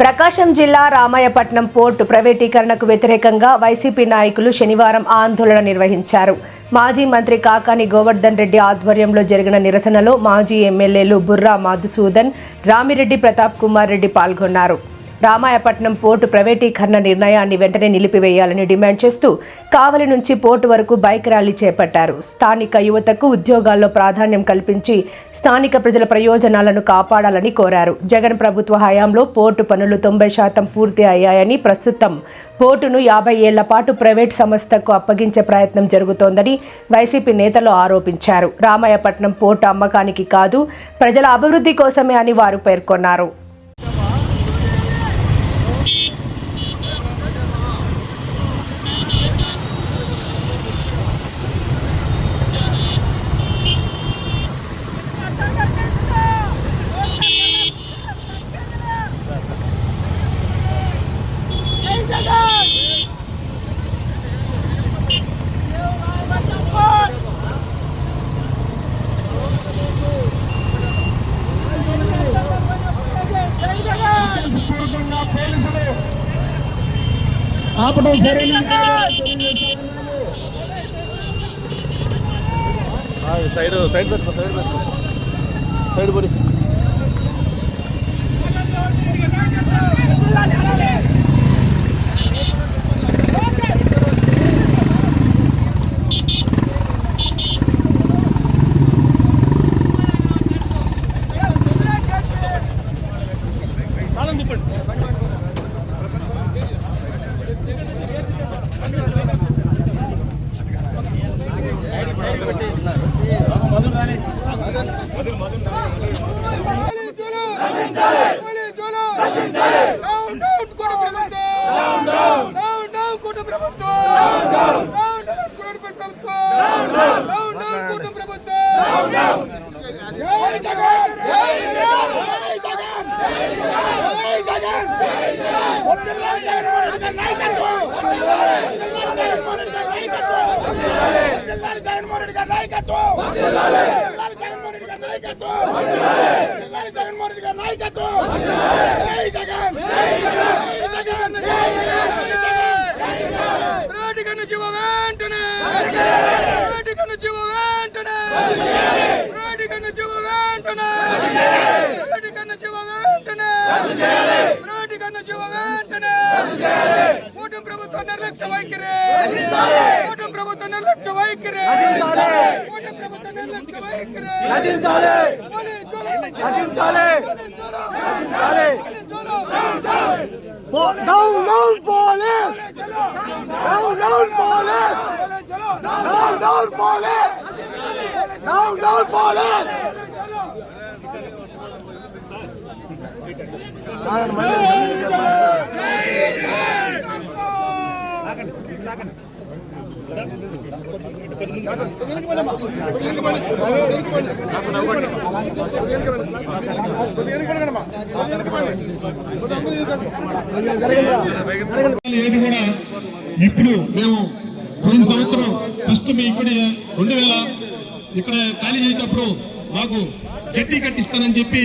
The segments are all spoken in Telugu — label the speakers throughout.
Speaker 1: ప్రకాశం జిల్లా రామాయపట్నం పోర్టు ప్రైవేటీకరణకు వ్యతిరేకంగా వైసీపీ నాయకులు శనివారం ఆందోళన నిర్వహించారు. మాజీ మంత్రి కాకాని గోవర్ధన్ రెడ్డి ఆధ్వర్యంలో జరిగిన నిరసనలో మాజీ ఎమ్మెల్యేలు బుర్రా మధుసూదన్, రామిరెడ్డి ప్రతాప్ కుమార్ రెడ్డి పాల్గొన్నారు. రామాయపట్నం పోర్టు ప్రైవేటీకరణ నిర్ణయాన్ని వెంటనే నిలిపివేయాలని డిమాండ్ చేస్తూ కావలి నుంచి పోర్టు వరకు బైక్ ర్యాలీ చేపట్టారు. స్థానిక యువతకు ఉద్యోగాల్లో ప్రాధాన్యం కల్పించి స్థానిక ప్రజల ప్రయోజనాలను కాపాడాలని కోరారు. జగన్ ప్రభుత్వ హయాంలో పోర్టు పనులు 90% పూర్తి అయ్యాయని, ప్రస్తుతం పోర్టును 50 ఏళ్ల పాటు ప్రైవేట్ సంస్థకు అప్పగించే ప్రయత్నం జరుగుతోందని వైసీపీ నేతలు ఆరోపించారు. రామాయపట్నం పోర్టు అమ్మకానికి కాదు, ప్రజల అభివృద్ధి కోసమే అని వారు పేర్కొన్నారు.
Speaker 2: ఆపడం సరైన సైడ్ పడి
Speaker 3: ఏది కూడా ఇప్పుడు మేము పోయిన సంవత్సరం ఫస్ట్ మీ ఇక్కడ 2000 ఇక్కడ ఖాళీ చేసేటప్పుడు మాకు జట్టి కట్టిస్తానని చెప్పి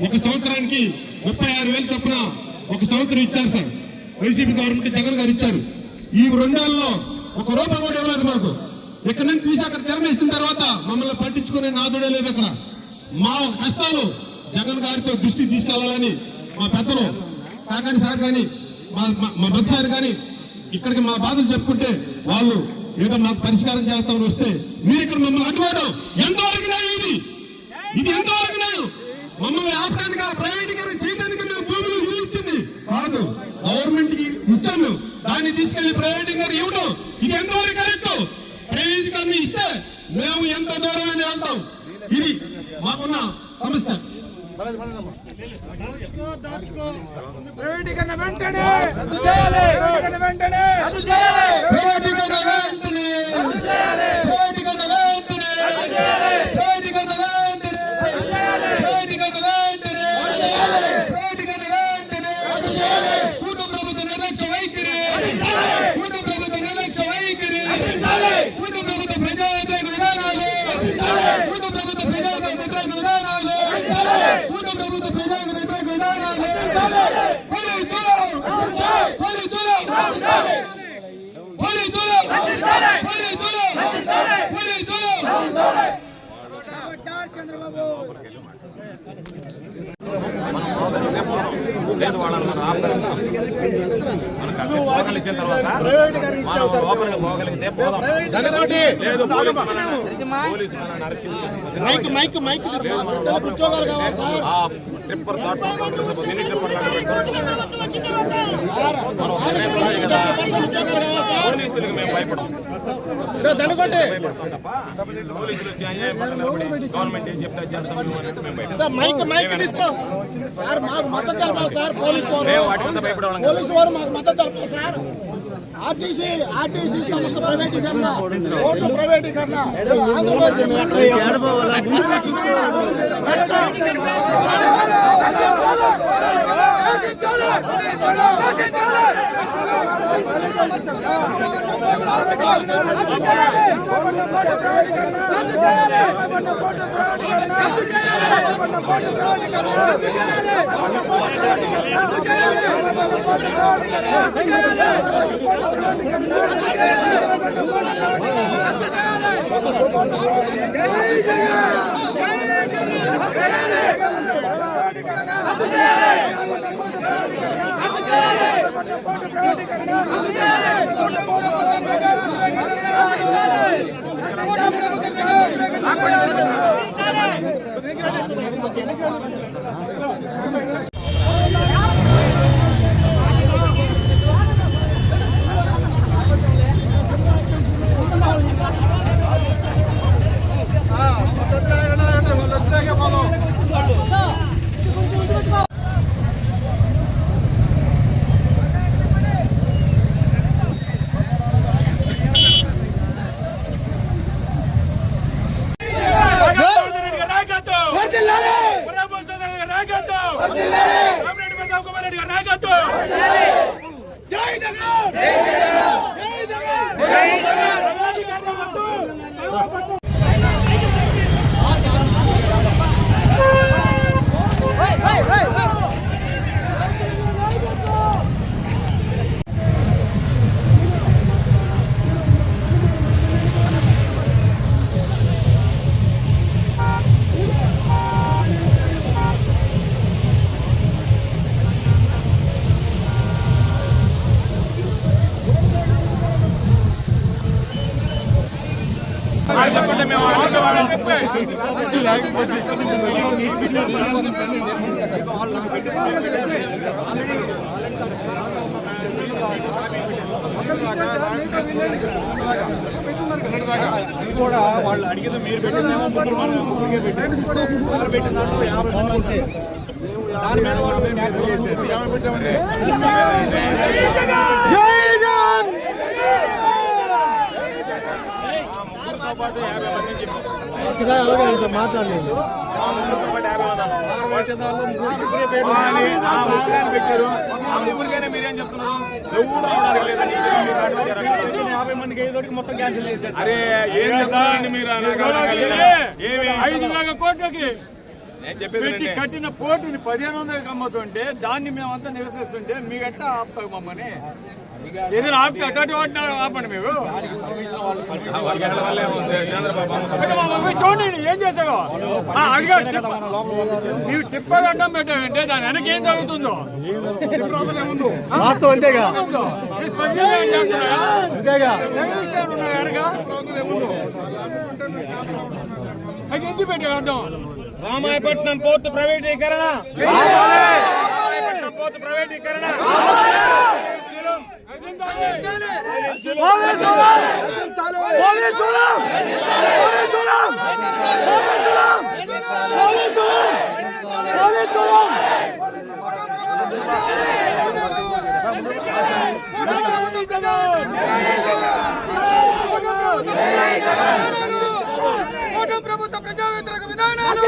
Speaker 3: ఒక సంవత్సరానికి 36,000 చొప్పున ఒక సంవత్సరం ఇచ్చారు సార్. వైసీపీ గవర్నమెంట్ జగన్ గారు ఇచ్చారు. ఈ 2 ఏళ్లలో 1 రూపాయి కూడా ఇవ్వలేదు మాకు. ఇక్కడ నుంచి తీసి అక్కడ తెరమేసిన తర్వాత మమ్మల్ని పట్టించుకునే నాదుడే లేదు. అక్కడ మా కష్టాలు జగన్ గారితో దృష్టి తీసుకెళ్లాలని మా పెద్దలు కాకాని సార్ కానీ మా బద్ద సార్ కానీ ఇక్కడికి మా బాధలు చెప్పుకుంటే వాళ్ళు ఏదో మాకు పరిష్కారం చేస్తామని వస్తే మీరు ఇక్కడ మమ్మల్ని అడ్డుకోవడం ఎంతవరకు న్యాయం? ఇది ఎంతవరకు న్యాయం? మమ్మల్ని ఆపడానికి ప్రైవేటీకరణ చేయడానికి మేము భూములు ఇల్లు ఇచ్చింది కాదు, గవర్నమెంట్ కి ఇచ్చాను. దాన్ని తీసుకెళ్లి ప్రైవేటీకరణ ఇవ్వడం ఇది ఎంతవరకు కరెక్ట్? ప్రైవేటీకరణ ఇస్తే మేము ఎంత దూరమైనా వెళ్తాం. ఇది మాకున్న సమస్య.
Speaker 4: ప్రైవేటీకరణ వెంటనే రద్దు చేయాలి. ప్రైవేటీకరణ వెంటనే రద్దు చేయాలి.
Speaker 3: ప్రైవేటీకరణ వెంటనే రద్దు చేయాలి. ప్రైవేటీకరణ వెంటనే రద్దు చేయాలి. ప్రైవేటీకరణ వెంటనే రద్దు చేయాలి. ప్రైవేటీకరణ వెంటనే రద్దు చేయాలి. ప్రైవేటీకరణ వెంటనే రద్దు చేయాలి. కూటమి ప్రభుత్వ నిర్లక్ష్య వైఖరి రద్దు చేయాలి. కూటమి ప్రభుత్వ నిర్లక్ష్య వైఖరి రద్దు చేయాలి. కూటమి ప్రభుత్వ ప్రజా వ్యతిరేక విధానాలు రద్దు చేయాలి. కూటమి ప్రభుత్వ ప్రజా వ్యతిరేక విధానాలు రద్దు చేయాలి. కూటమి ప్రభుత్వ ప్రజా వ్యతిరేక విధానాలు రద్దు చేయాలి.
Speaker 5: లేదు వాళ్ళని మనం ఆపగలిగిన ఇచ్చిన తర్వాత పోగలిగితే పోదాం. లేదు పోలీసు మనల్ని అరెస్ట్ ట్రిప్పర్ మినీ ట్రిప్పర్ పోలీసులకు మేము భయపడం పోలీసులు వచ్చి అన్యాయం గవర్నమెంట్ ఏం చెప్తే చేస్తాం
Speaker 2: మైక్ తీసుకో సార్, మాకు మద్దతు తెలపాలి సార్. పోలీసు వారు మాకు మద్దతు తెలపాలి సార్. ఆర్టీసీ సంస్థ ప్రైవేటీకరణ, ఓట్ల ప్రైవేటీకరణ
Speaker 5: కూడా వాళ్ళు అడిగితే మీరు పెట్టిందేమో పెట్టిన దాంట్లో 50 ఉంటే దాని మీద వాళ్ళు ముగ్గురుతో పాటు 50 మంది చెప్పారు
Speaker 2: మాట్లాడలేదు.
Speaker 5: పెట్టారు. ఆ ముగ్గురికైనా మీరేం చెప్తున్నారు? ఎవరు రావడానికి లేదని 50 మందికి ఐదోటికి మొత్తం క్యాన్సిల్ చేశారు. అరే ఏం చెప్తారండి మీరు?
Speaker 4: 5,00,000 కోట్లకి
Speaker 5: నేను చెప్పేది
Speaker 4: కట్టిన పోటుని 1,500 అమ్ముతుంటే దాన్ని మేమంతా నివసిస్తుంటే మీగట్టా ఆపుతాం మమ్మల్ని. ఏదైనా ఆపి అటు ఆపండి మీరు. చూడండి ఏం చేస్తావో అడిగా నీవు టిప్పర్ అడ్డం పెట్టావంటే దాని వెనక ఏం జరుగుతుందో అది ఎందుకు పెట్టావు అడ్డం?
Speaker 5: రామాయపట్నం పోర్టు ప్రైవేటీకరణ, పోర్టు ప్రైవేటీకరణ
Speaker 4: ప్రభుత్వ ప్రజా వ్యతిరేక విధానాలు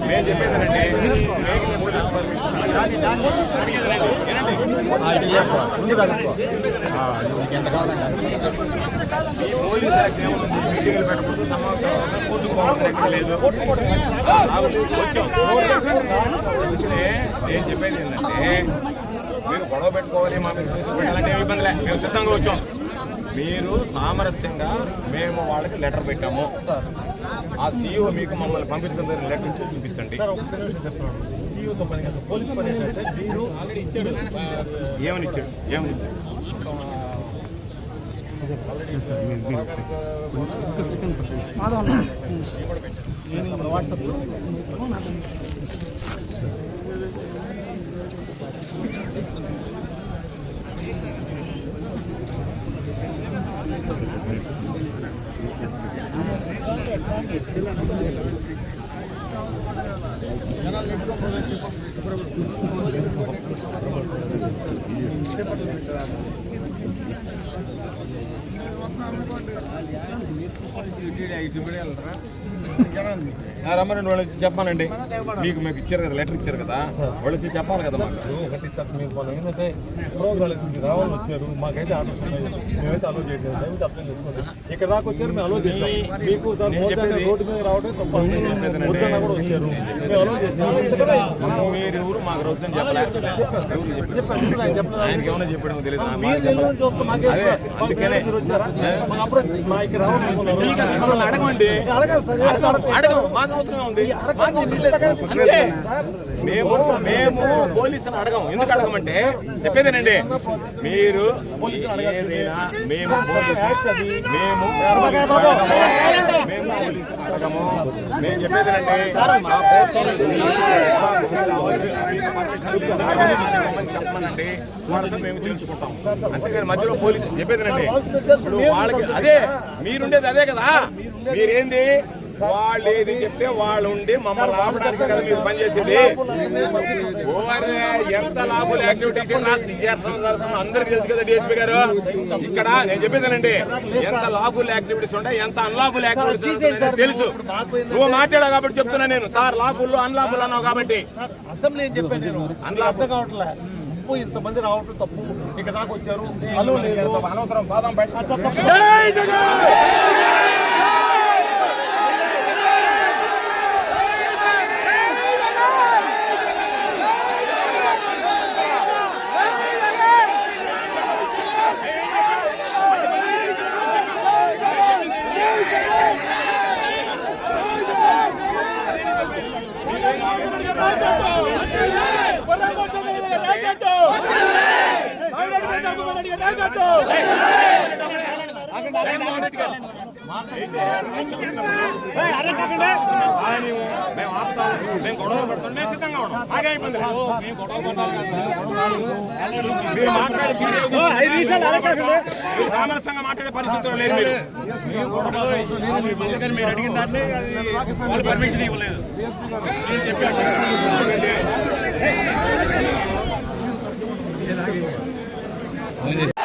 Speaker 5: నేను చెప్పేది ఏంటంటే మీరు గొడవ పెట్టుకోవాలి మా పెట్టాలంటే ఇబ్బందిలే, మేము సిద్ధంగా వచ్చాం. మీరు సామరస్యంగా మేము వాళ్ళకి లెటర్ పెట్టాము. ఆ సీఈఓ మీకు మమ్మల్ని పంపించిన లెటర్ ఇచ్చి చూపించండి. సీఈఓతో పని కదా, పోలీస్ పని ఏంటంటే మీరు ఏమని ఇచ్చాడు రమ్మనండి వాళ్ళు వచ్చి చెప్పానండి. మీకు ఇచ్చారు కదా, లెటర్ ఇచ్చారు కదా, వాళ్ళు వచ్చి చెప్పాలి కదా మాకు.
Speaker 6: మీరు మనం ఏంటంటే ప్రోగ్రామ్ రావాలని వచ్చారు, మాకైతే ఆర్డర్స్ ఉన్నాయి, మేమైతే అలో చేయట్లేదు, దయచేసి అప్లై చేసుకోండి. ఇక్కడ దాకా వచ్చారు, మేము అలో చేస్తాం. మీకు రోడ్డు మీద రావడం తప్ప వచ్చాను కూడా వచ్చారు, మేము అలో చేస్తాం.
Speaker 5: మీరు ఎవరు మాకు రొద్దని చెప్పలేదు, ఆయనకి ఏమైనా చెప్పడం తెలియదు. అందుకనే అడగండి, మాకు అవసరం ఉంది. అంతే, మేము పోలీసుని అడగం. ఎందుకు అడగమంటే చెప్పేదేనండి, మీరు ఏదైనా మేము పోలీసుని అడగము. మేము చెప్పేదేనండి, చెప్పమనండి, వాళ్ళతో మేము తెలుసుకుంటాం. అంతేగాని మధ్యలో పోలీసు చెప్పేదేనండి. ఇప్పుడు వాళ్ళకి అదే మీరుండేది అదే కదా, మీరేంది వాళ్ళు ఏది చెప్తే వాళ్ళు ఉండి మమ్మల్ని ఆపడానికి కదా మీరు పనిచేసేది. ఎంత లాభాలు యాక్టివిటీస్ అందరికి తెలుసు కదా డిఎస్పీ గారు. ఇక్కడ నేను చెప్పేదానండి, ఎంత లాభాలు యాక్టివిటీస్ ఉంటాయి, ఎంత అన్లాభుల్ యాక్టివిటీస్ తెలుసు. నువ్వు మాట్లాడావు కాబట్టి చెప్తున్నా నేను. సార్ లాభుల్లో అన్లాభులు అన్నావు కాబట్టి
Speaker 6: అసెంబ్లీ ఏం చెప్పాను నేను, అర్థం కావట్లే. ఇంతమంది రావటం తప్పు, ఇక్కడ దాకా వచ్చారు,
Speaker 5: అనవసరం పాదం బయట. మేము ఆపుతాం, మేము గొడవ పడుతున్నాం, మేము సిద్ధంగా ఉన్నాం. మాకే ఇబ్బంది లేదు. మీరు మాట్లాడే సామరస్యంగా మాట్లాడే పరిస్థితులు లేదు. మీరు అడిగిన దాన్ని వాళ్ళు పర్మిషన్ ఇవ్వలేదు.
Speaker 2: Thank you.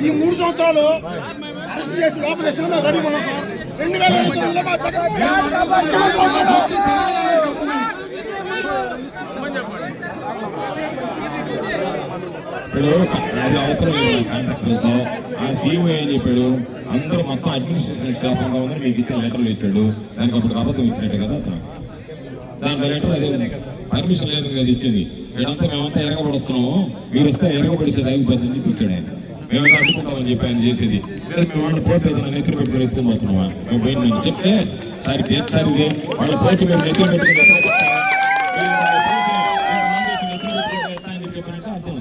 Speaker 2: ఈ 3 సంవత్సరాలు అరెస్ట్ చేసి లోపల చేసిన మేము రెడీ ఉన్నాం సార్. 2029లో మా
Speaker 7: అది అవసరం లేదు కాంట్రాక్టర్తో. ఆ సీఓ ఏం చెప్పాడు, అందరూ మొత్తం అడ్మినిస్ట్రేషన్ స్టాఫ్ అంతా ఉందని మీకు ఇచ్చిన లెటర్లు ఇచ్చాడు. దానికి అప్పుడు అబద్ధం ఇచ్చినట్టు కదా అతను. దాని లెటర్ అదే పర్మిషన్ లేదు కదా ఇచ్చేది. వీళ్ళంతా మేమంతా ఎరగబడుస్తున్నాము, మీరు వస్తే ఎరగబడిసేది అయిపోతుందని చెప్పి ఇచ్చాడు ఆయన. మేమైతే అడ్డుకుంటామని చెప్పి ఆయన చేసేది. వాళ్ళు పోటీ నెత్తులు పెట్టుకుని ఎత్తుకుపోతున్నామా మేము పోయిన చెప్తే సార్ సార్ ఇది వాళ్ళ పోటీ మేము నెత్తులు పెట్టుకుని చెప్పినట్టు అర్థం.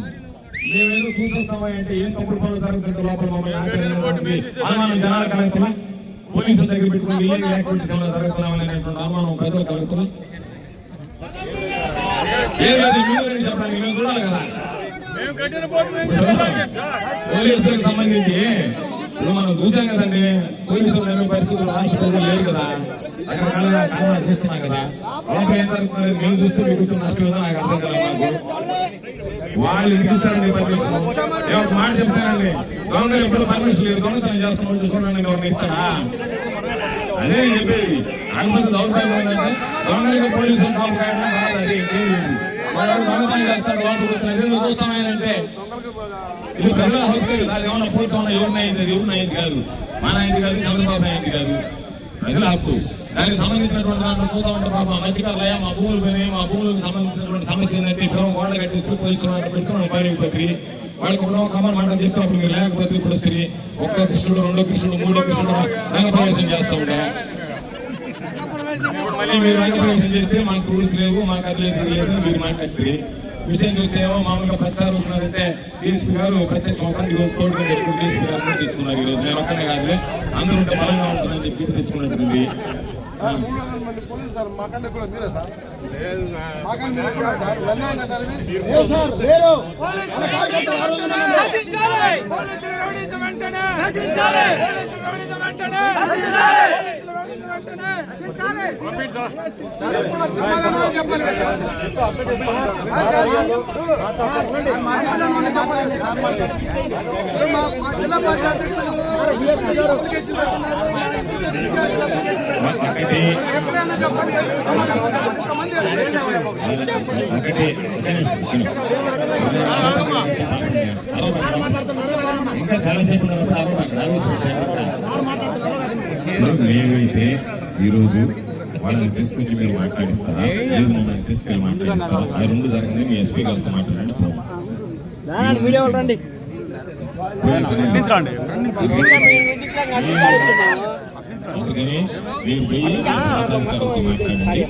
Speaker 7: మేమేదో చూసేస్తామా అంటే ఏం తప్పుడు పనులు జరుగుతుంటే లోపల మమ్మల్ని అనుమానం జనాలు కలుగుతున్నా, పోలీసుల దగ్గర పెట్టుకుని ఇల్లీగల్ యాక్టివిటీస్ ఏమైనా జరుగుతున్నామని అనేటువంటి అనుమానం ప్రజలు కలుగుతున్నా. ఏం లేదు మీరు చెప్పడానికి మేము చూడాలి కదా. పోలీసులకు సంబంధించి ఇప్పుడు మనం చూసాం కదండి, పోలీసులు ఏమో పరిస్థితులు రాష్ట్ర ప్రజలు లేరు కదా, రకరకాలుగా కారణాలు చూస్తున్నాం కదా. లోపల ఏం జరుగుతున్నారు మేము చూస్తే మీకు నష్టం ఏదో నాకు అర్థం కదా. మాకు వాళ్ళు ఇస్తారండి పర్మిషన్. ఒక మాట చెప్తానండి, దొంగలు ఎప్పుడు పర్మిషన్ లేదు, దొంగతనం చేస్తున్నాం చూసుకోండి ఎవరిని ఇస్తారా? అదే నేను చెప్పేది. కాకపోతే దౌర్భాగ్యం ఏంటంటే దొంగలకు పోలీసులు కాకుండా కాదు, అది వాళ్ళు దొంగతనం చేస్తాడు లోపల కూర్చున్నది చూస్తామంటే ఇది ప్రజల హక్కు కదా. అది ఏమన్నా పోటీ ఉన్నా ఎవరిని అయింది, అది ఎవరిని అయింది కాదు, మన అయింది కాదు, చంద్రబాబు అయింది కాదు, ప్రజల హక్కు. దానికి సంబంధించినటువంటి దాంట్లో చూద్దా ఉంటే పాపం మధ్యకారులయ్యా మా భూములు పోయినాయి, మా భూములకు సంబంధించినటువంటి సమస్య ఏంటంటే ఇప్పుడు గోడ కట్టిస్తూ పోలీసులు పెడుతున్నాం పైన పత్రి వాళ్ళకి ఒక కమల్ మంటలు చెప్పినప్పుడు మీరు లేకపోతే ఇప్పుడు వస్తుంది ఒక్క కృష్ణుడు, 2 కృష్ణుడు, 3 కృష్ణుడు రంగప్రవేశం చేస్తూ ఉంటాం. మళ్ళీ మీరు రంగప్రవేశం చేస్తే మాకు రూల్స్ లేవు, మాకు అది లేదు లేదు మీరు మాట్లాడుతుంది విషయం చూస్తేమో మామూలుగా ప్రతిసారి వస్తున్నారంటే డీఎస్పీ గారు ప్రత్యక్ష ఈ రోజు తోడుగా చెప్పి డీఎస్పీ గారు కూడా తెచ్చుకున్నారు. ఈ రోజు నేను ఒక్కనే కాదులే అందరూ ఉంటే బలంగా ఉంటుందని చెప్పి తెచ్చుకున్నట్టుంది.
Speaker 6: 300 మంది పోలీసులు సార్ మాకన్నా కూడా మీరే సార్ మాకన్నా మీరే సార్ అన్యాయం కదా సార్ ఇది
Speaker 2: లేదు సార్ లేరు
Speaker 7: ఇంకా చాలాసేపు మేమైతే ఈరోజు వాళ్ళని తీసుకొచ్చి మీరు మాట్లాడిస్తారా లేదు మమ్మల్ని తీసుకెళ్ళి మాట్లాడిస్తారా ఆ రెండు జరగండి మీ ఎస్పీ గారితో మాట్లాడండి అందుకని మీరు పోయి మాట్లాడండి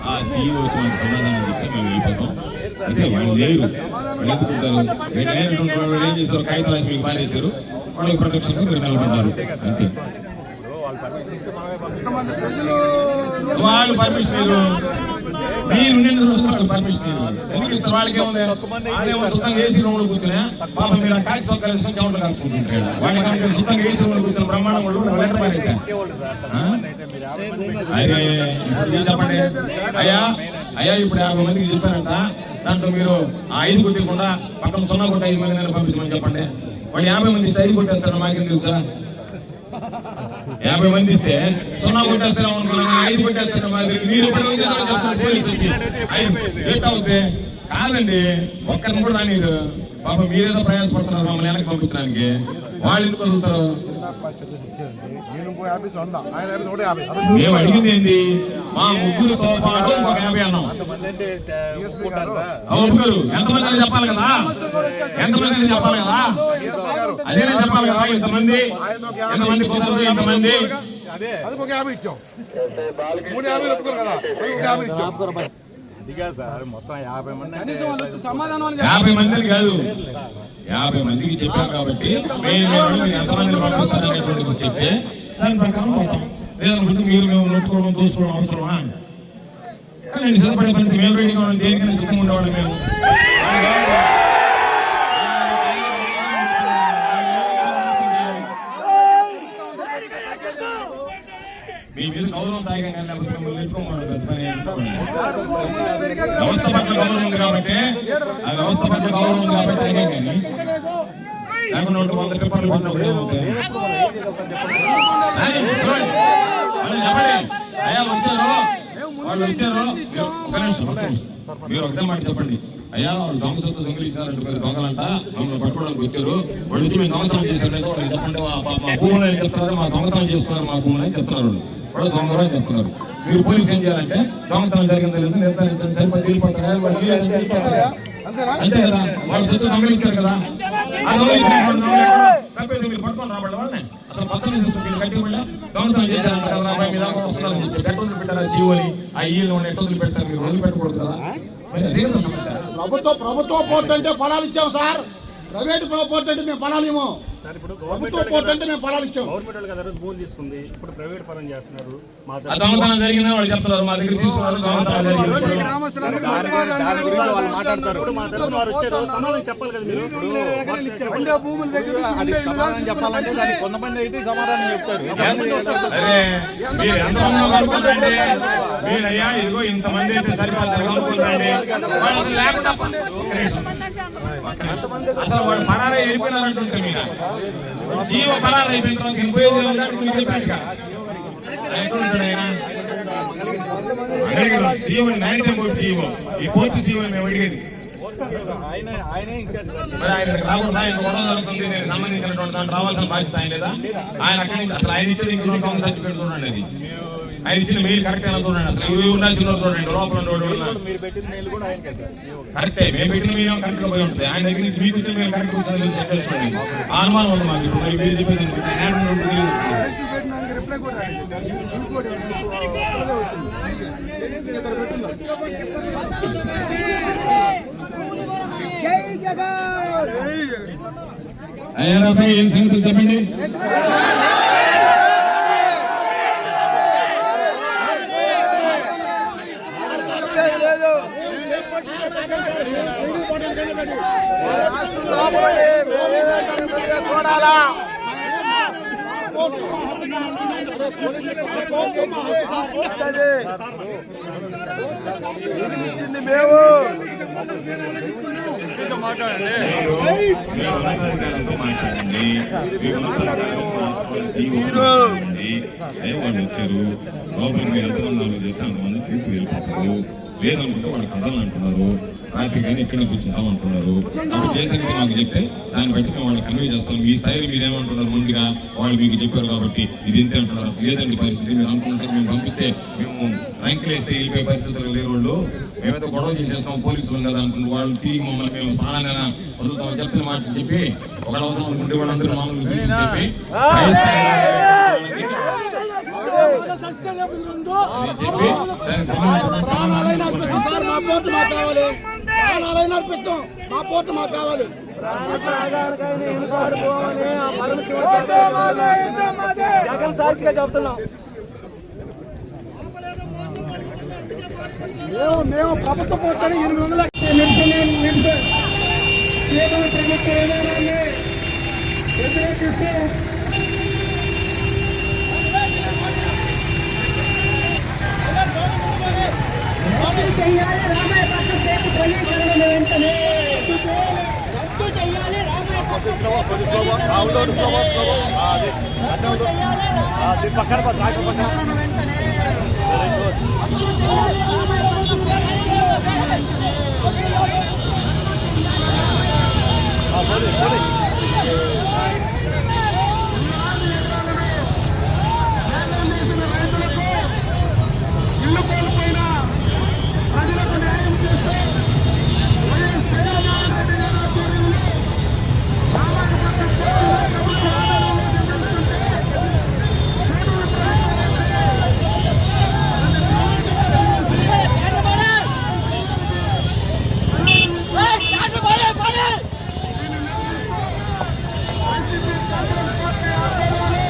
Speaker 7: ఆ సీఈఓ వచ్చిన సమాధానం చెప్తే మేము వెళ్ళిపోతాం అయితే వాళ్ళు లేరు వాళ్ళు ఎందుకుంటారు వాళ్ళు ఏం చేశారు కాగితాలు రాసి మీకు పారేశారు వాళ్ళకి ప్రొటెక్షన్ మీరు నిలబడ్డారు అంతే వాళ్ళు పర్మిషన్ మీరు వాళ్ళకి పర్మిషన్ ఎందుకు ఇస్తారు వాళ్ళకి ఏమో సుతంగా ఏసీ రూమ్లో కూర్చున్నా పాపం మీరు కాకి సౌకర్యం చెమటలు కాచుకుంటుంటాడు వాళ్ళకి సుతంగా ఏసీ రూమ్లో కూర్చున్న బ్రహ్మాండం వాళ్ళు లెటర్ పారేశారు అరే ఇప్పుడు చెప్పండి అయ్యా ఇప్పుడు 50 మందికి చెప్పారంట దాంట్లో మీరు 5 కొట్టకుండా పక్కన 0 కొట్టి 5 మంది పంపించమని చెప్పండి వాళ్ళు 50 మంది ఇస్తే 5 కొట్టేస్తారు మాకేం తెలుసా 50 మంది ఇస్తే 0 కొట్టేస్తారా అనుకున్నాను 5 కొట్టేస్తారా మాది మీరు పోలీసు వచ్చి ఎట్ అవుతే కాదండి ఒక్కరిని కూడా రానిరు పాపం మీరేదో ప్రయాసపడుతున్నారు మమ్మల్ని వెనక్కి పంపించడానికి వాళ్ళు ఎందుకు వదులుతారు మేము అడిగింది ఏంది మా ముగ్గురుతో పాటు ఒక 50 అన్నాం ముగ్గురు ఎంతమంది చెప్పాలి కదా ఎంతమంది చెప్పాలి కదా అదే చెప్పాలి కదా ఎంతమంది కుదరదు ఎంతమంది
Speaker 6: అది ఒక 50 ఇచ్చాం 350 ఒప్పుకోరు కదా 50 ఇచ్చాం
Speaker 4: మొత్తం 50 మంది
Speaker 7: 50 మందిని కాదు 50 మందికి చెప్పాం కాబట్టి ఎంతమందిని పంపిస్తారనేటువంటి చెప్తే దాని ప్రకారం పోతాం లేదనుకుంటే మీరు మేము నొట్టుకోవడం దోసుకోవడం అవసరమా నేను సిద్ధపడే పని మేము రెడీగా ఉన్నాం దేనికైనా సిద్ధంగా ఉండేవాళ్ళం మేము మీ మీద గౌరవం తాగా లేకపోతే మిమ్మల్ని నెట్టుకోమన్నాడు పెద్ద పని వ్యవస్థ పట్ల గౌరవం ఉంది కాబట్టి ఆ వ్యవస్థ పట్ల గౌరవం ఉంది కాబట్టి అయ్యాం కానీ లేకుండా 100 పేపర్లు పెట్టినప్పుడు ఏమవుతాయి అయ్యా వచ్చారు వాళ్ళు వచ్చారు మీరు ఒకటే మాట చెప్పండి అయ్యా వాళ్ళు దొంగ సొత్తు దొంగిలించారంటే మీరు దొంగలంట మమ్మల్ని పట్టుకోవడానికి వచ్చారు వాళ్ళు వచ్చి మేము దొంగతనం చేశారంటే వాళ్ళు చెప్పండి మా భూములు అని చెప్తున్నారు మా దొంగతనం చేస్తున్నారు మా భూములు అని చెప్తున్నారు వాళ్ళు దొంగలు అని చెప్తున్నారు మీరు పోలీసు ఏం చేయాలంటే దొంగతనం జరిగింది లేదు నిర్ధారించండి సరిపడి వెళ్ళిపోతారా అంతే కదా వాళ్ళు సొత్తు దొంగలించారు కదా తప్పేసి మీరు పట్టుకొని రాబడి వాళ్ళని అసలు మొత్తం కట్టి దొంగతనం చేశారంట కదా మీద పెట్రోల్ పెట్టారా జీవోని ఆ ఈలు ఎట్టు పెట్టారు మీరు వదిలి పెట్టకూడదు కదా అదే కదా సమస్య
Speaker 2: ప్రభుత్వ పోర్ట్ అంటే ఫలాలు ఇచ్చాం సార్ ప్రైవేట్ పోర్ట్ అంటే మేము ఫలాలు ఇవ్వము ప్రభుత్వ పోర్ట్ అంటే మేము ఫలాలు ఇచ్చాం
Speaker 8: గవర్నమెంట్ కదా భూములు తీసుకుంది ఇప్పుడు ప్రైవేట్ పరం చేస్తున్నారు
Speaker 7: దొంగతనం జరిగిన వాళ్ళు చెప్తున్నారు మా దగ్గర తీసుకున్నారు
Speaker 8: మాట్లాడతారు సమాధానం చెప్పాలి కదా మీరు
Speaker 4: భూముల దగ్గర చెప్పాలంటే కొంతమంది అయితే సమాధానం చెప్తారు
Speaker 7: మీరు ఎంతమంది అనుకుంటారండి మీరయ్యా ఇదిగో ఇంతమంది అయితే సరిపోతారు అనుకుంటారండి అసలు వాళ్ళు పరారే వెళ్ళిపోయినారంటుంటే మీరు జీవ పరారు అయిపోయిన తర్వాత వెళ్ళిపోయేది మీకు చెప్పాను ఆయన సీఓ 9 సీఓ ఈ పోర్టు సీఓ మేము అడిగేది ఆయన రాకుండా ఆయన గొడవ జరుగుతుంది నేను సంబంధించినటువంటి దాంట్లో రావాల్సిన బాధ్యత ఆయన లేదా ఆయన అక్కడి నుంచి అసలు ఆయన ఇచ్చేది ఇంకొక సర్టిఫికేట్ చూడండి అది ఆయన ఇచ్చిన మెయిల్ కరెక్ట్ అయినా చూడండి అసలు ఉండాల్సిన చూడండి లోపల కరెక్టే మేము పెట్టిన మేము కరెక్ట్ గా పోయి ఉంటుంది ఆయన దగ్గర నుంచి మీకు వచ్చిన మేము కరెక్ట్ వచ్చింది చెప్పేసుకోండి ఆ అనుమానం ఉంది మాకు ఇప్పుడు మరి మీరు చెప్పేది అయ్యా ఏం సంగతులు చెప్పండి
Speaker 4: మాట్లాడండి.
Speaker 7: వాళ్ళు వచ్చారు లోపలికి మీరు ఎంతమంది చేస్తే అంతమంది తీసి వెళ్ళిపోతారు. లేదనుకుంటే వాళ్ళు కథలు అంటున్నారు. రాత్రి కానీ ఇక్కడే కూర్చుంటాం అంటున్నారు. అప్పుడు చేసేది మాకు చెప్తే దాన్ని బట్టి మేము వాళ్ళు కన్వే చేస్తాం. మీ స్థాయిలో మీరేమంటున్నారు, ముందుగా వాళ్ళు మీకు చెప్పారు కాబట్టి ఇది ఇంతే అంటున్నారు. లేదండి పరిస్థితి మీరు అనుకుంటారు. మేము పంపిస్తే మేము ర్యాంకులు వేస్తే వెళ్ళిపోయే పరిస్థితులు లేరు. వాళ్ళు మేమైతే గొడవ చేసేస్తాం పోలీసులు కదా అనుకుంటే వాళ్ళు తిరిగి మమ్మల్ని మేము ప్రాణంగా వదులుతామని చెప్పిన మాట చెప్పి ఒక అవసరం అనుకుంటే వాళ్ళందరూ మామూలుగా తిరిగి చెప్పి
Speaker 2: మా పోర్టు మాకు కావాలి.
Speaker 4: జగన్ సాక్షిగా చెప్తున్నాం.
Speaker 2: మేము ప్రభుత్వ పోర్టుని 800 ప్రభుత్వం ఏదైనా వ్యతిరేకిస్తూ చేయాలి. రామాయపట్నం పేరు ప్రణీకరణ వెంటనే రద్దు చేయాలి. రామాయపట్నం ఇల్లు కోల్పోయిన ప్రజలకు న్యాయం చేస్తే వైఎస్ జగన్మోహన్ రెడ్డి గారి ఆధ్వర్యంలో రామాయపట్నం ప్రభుత్వ ఆధారంలో నిర్మిస్తుంటే సేవలు వైసీపీ కాంగ్రెస్ పార్టీ ఆధ్వర్యంలో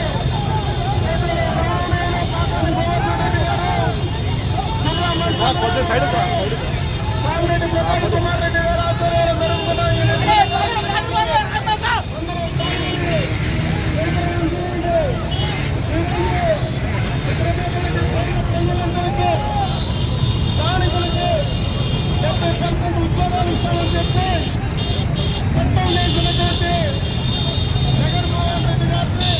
Speaker 2: కామిరెడ్డి ప్రతాప్ కుమార్ రెడ్డి గారి ఆధ్వర్యంలో జరుగుతున్న ఈ ప్రజలందరికీ స్థానికులకి 70% ఉద్యోగాలు ఇస్తామని చెప్పి చట్టం చేసినటువంటి జగన్మోహన్ రెడ్డి గారిని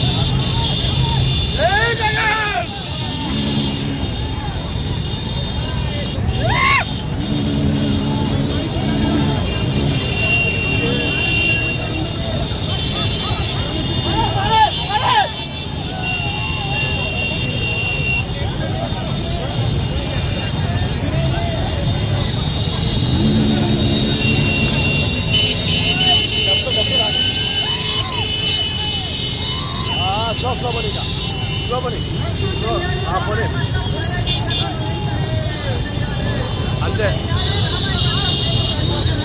Speaker 2: అంతే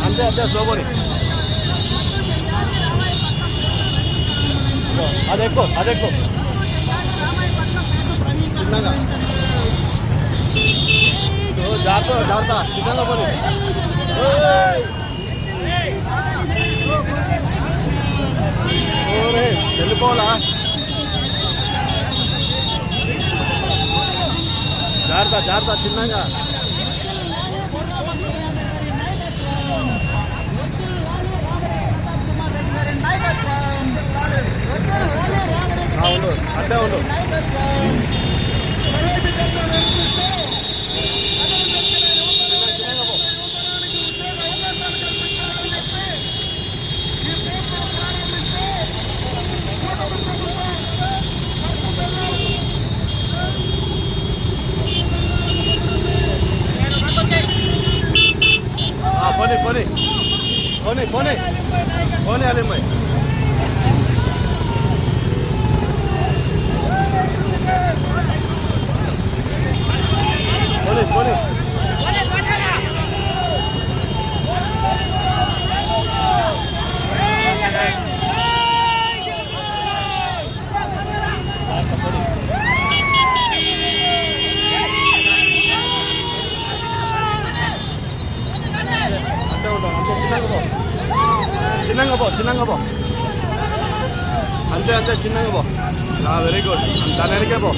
Speaker 2: అంతే అంతే స్లోబోని అదెక్కువ చిన్నగా జాగ్రత్త జాగ్రత్త చిన్నగా పోనీ వెళ్ళిపోవాలా జాగ్రత్త జాగ్రత్త చిన్నగా ఉండు అంటే ఉండు పోనీ అలిమ్మాయి పోనీ అంటే ఉంటాం అంటే చిన్నగా చిన్నగా పో అంతే అంతే చిన్నగా పో వెరీ గుడ్ దాని వెనకే పో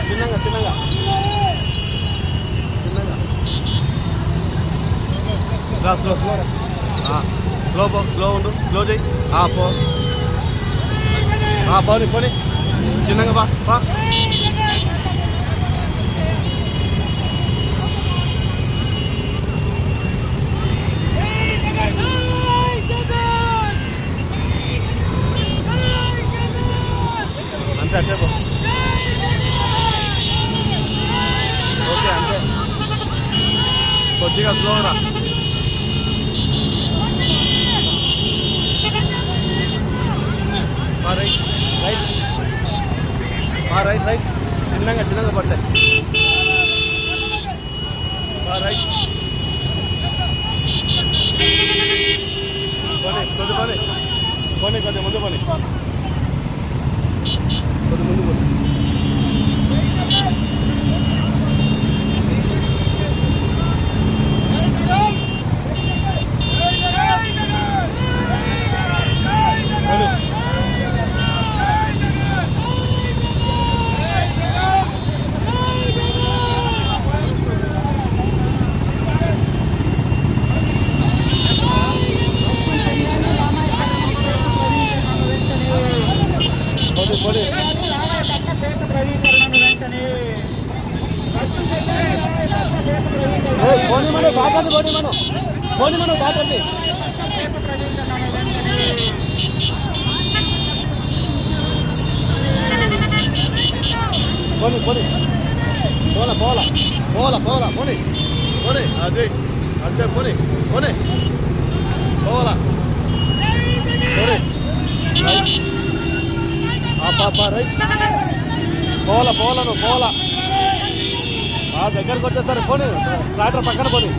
Speaker 2: చిన్నగా స్లో ఉండు స్లో చేయి పోనీ చిన్నగా బా అంతే అట్టే పో ఓకే అంతే కొద్దిగా స్లో రా రైట్ చిన్నగా పడతాయి రైట్ కొద్ది ముందు కొద్ది ముందు పోనీ మనం దాటండి పోలా పోనీ అది అంతే పోనీ పోలా రైట్ పోలా దగ్గరకు వచ్చేసరి పోనీ ట్రాక్టర్ పక్కన పోనీ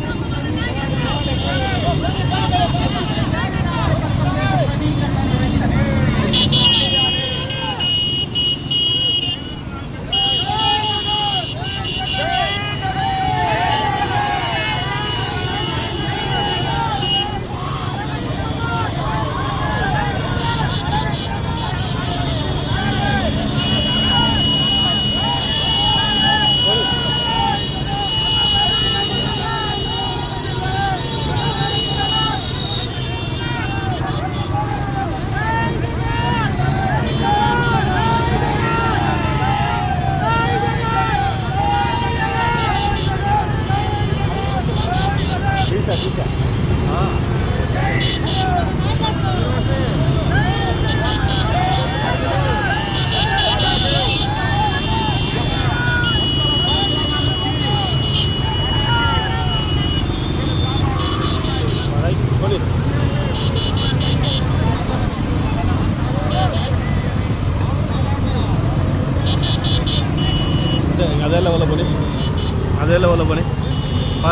Speaker 2: అదే లెవెల్లో పోనీ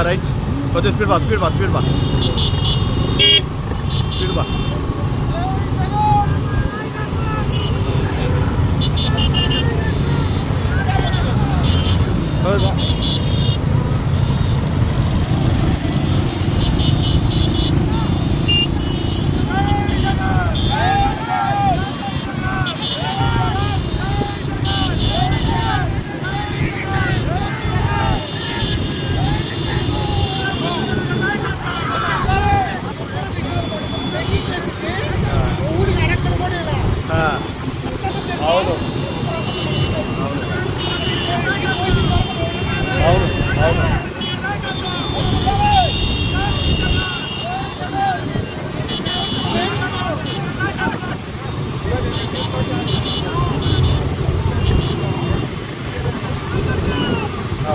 Speaker 2: రైట్ కొద్దిగా స్పీడ్ బా అవును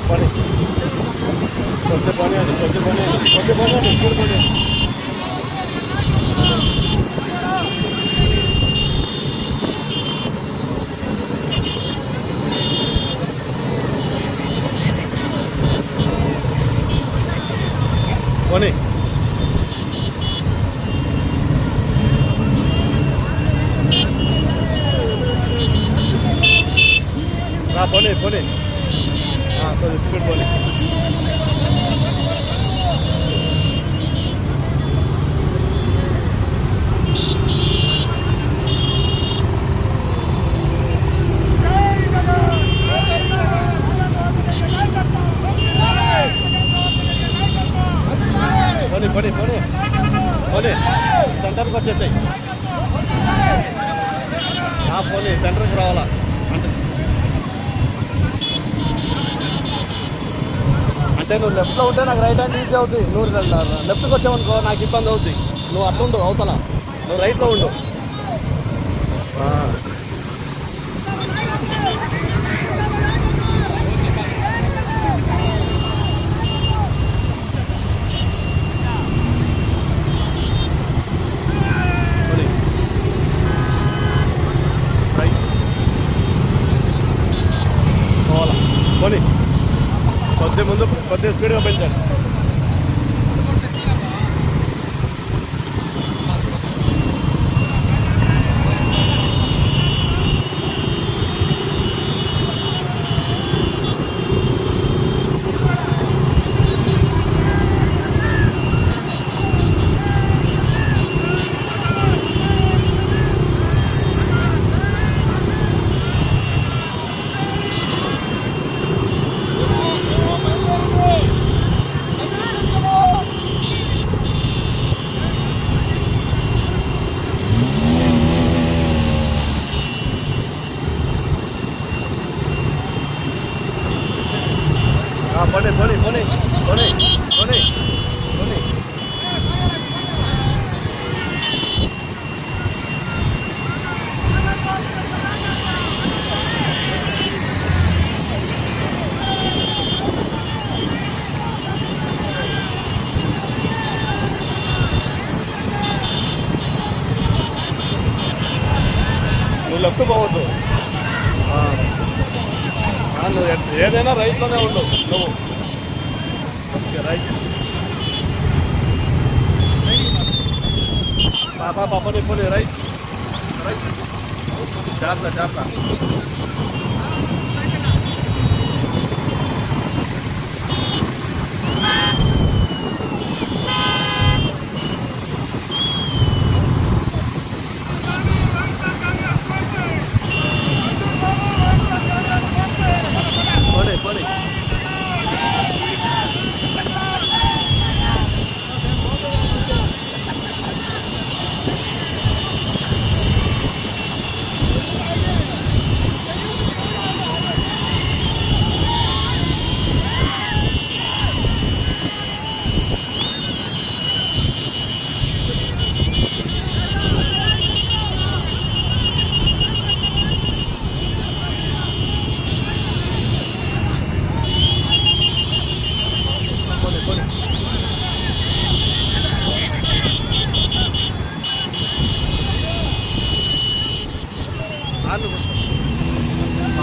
Speaker 2: పని కొద్ది పని పోనీ
Speaker 6: పోనీ పోనీ స్పీడ్ పోనీ. పోనీ పోనీ పోనీ పోనీ సెంటర్కి వచ్చేసాయి. పోనీ సెంటర్కి రావాలా అంటే నువ్వు లెఫ్ట్లో ఉంటే నాకు రైట్ హ్యాండ్ ఈజీ అవుతుంది. నువ్వు లెఫ్ట్కి వచ్చావనుకో నాకు ఇబ్బంది అవుతుంది. నువ్వు అట్లుండు అవతల, నువ్వు రైట్లో ఉండు. పోనీ కొద్ది ముందు కొద్దిగా స్పీడ్గా పెంచారు. పోనీ పోనీ పోనీ పోనీ పోనీ పోనీ నువ్వు లెఫ్ట్ పోవద్దు. నువ్వు ఏదైనా రైట్లోనే ఉండు. నువ్వు రైట్ పాపని పోనీ రైట్ రైట్ జాగ్రత్త జాగ్రత్త. పోనీ పోనీ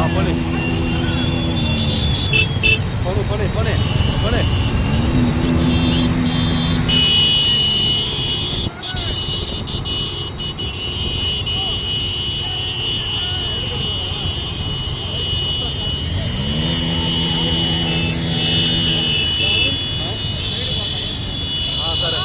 Speaker 6: పోనీ పోనీ పోనీ పోనీ పోనీ సరే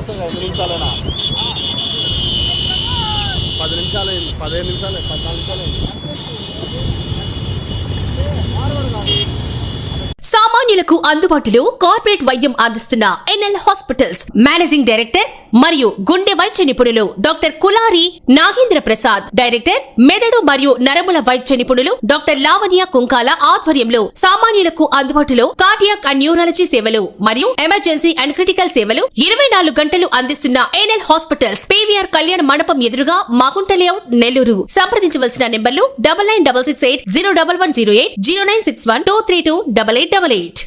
Speaker 8: అవసరం 5 నిమిషాలైనా 10 నిమిషాలు 15 నిమిషాలు 14 నిమిషాలు.
Speaker 9: సామాన్యులకు అందుబాటులో కార్పొరేట్ వైద్యం అందిస్తున్న ఎన్ఎల్ హాస్పిటల్స్ మేనేజింగ్ డైరెక్టర్ మరియు గుండె వైద్య నిపుణులు డాక్టర్ కులారి నాగేంద్ర ప్రసాద్, డైరెక్టర్ మెదడు మరియు నరముల వైద్య నిపుణులు డాక్టర్ లావణ్య కుంకాల ఆధ్వర్యంలో సామాన్యులకు అందుబాటులో కార్డియాక్ అండ్ న్యూరాలజీ సేవలు మరియు ఎమర్జెన్సీ అండ్ క్రిటికల్ సేవలు 24 గంటలు అందిస్తున్న ఎన్ఎల్ హాస్పిటల్స్ పీవీఆర్ కళ్యాణ మండపం ఎదురుగా మాగుంట లేఅవుట్, నెల్లూరు. సంప్రదించవలసిన నెంబర్లు 9966801108, 0961232888.